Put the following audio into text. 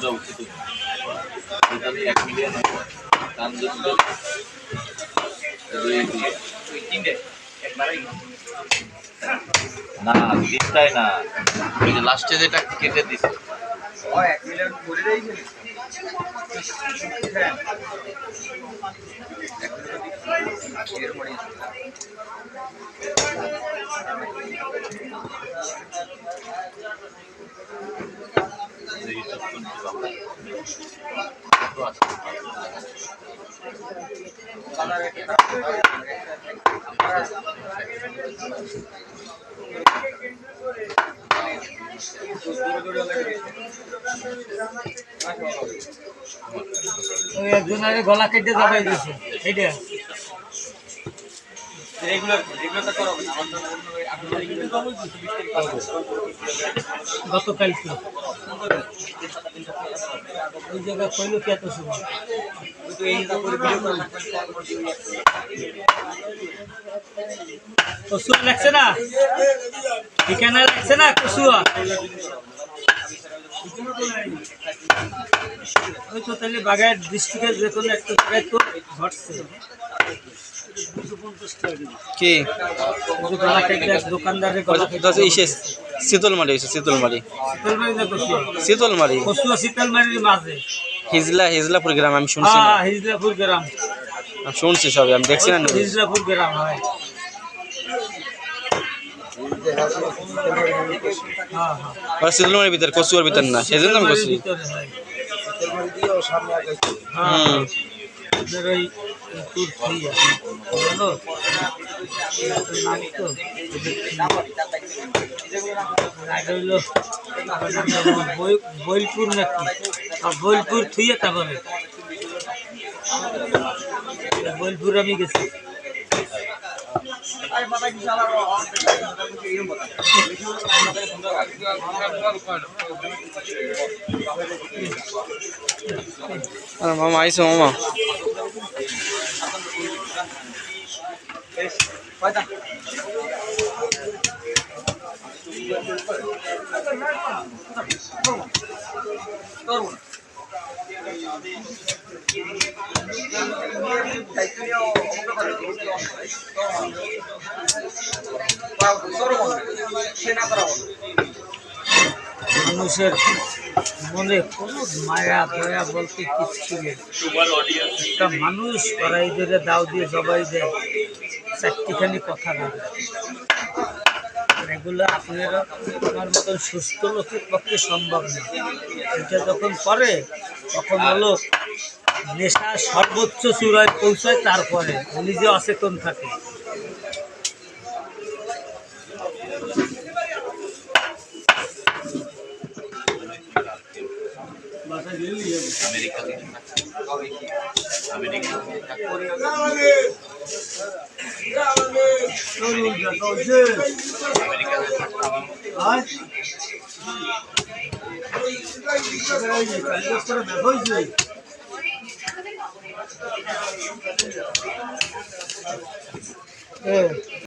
দেওয়া উচিত। আমি 1 মিলিয়ন দাম দিচ্ছিল না, দিনটাই না, ওই যে লাস্টে যেটা কেটে দিচ্ছে 1 মিলিয়ন করে দিয়েছিল। একজনের গলা কেটে যাবে এইটা গতকালকে ওই জায়গায় কইল কি এত সময় কসুয়া লাগছে না, ঠিকানা লাগছে না কসুয়া। ওই তো তাহলে বাগেরহাট ডিস্ট্রিক্টের যে কোনো একটা জায়গায় তো ঘটছে কি দোকানদারের শীতলমারি হয়েছে, শীতলমারি শীতলমারির মাঝে হিজলাপুর গ্রাম। আমি শুনছি, হিজলাপুর গ্রাম আমি শুনছি সবই, আমি দেখছি না। হিজলাপুর গ্রাম হয়। শীতলমারির ভিতরে, কচুয়ার ভিতর না, সেই জন্য আমি করছি। বইলপুর নাকি, বইলপুর থুইয়া তারপরে বইলপুর আমি গেছি। মামা আইসো, মামা মানুষের মনে কোনো মায়া দয়া বলতে কিচ্ছু নেই। একটা মানুষ কড়াই ধরে দাও দিয়ে জবাই দেয়, চারটিখানি কথা বলে। এগুলো আপনারা আমার মতন সুস্থ লোকের পক্ষে সম্ভব না। এটা যখন করে তখন হলো নেশা সর্বোচ্চ চূড়ায় পৌঁছায়, তারপরে নিজে অচেতন থাকে।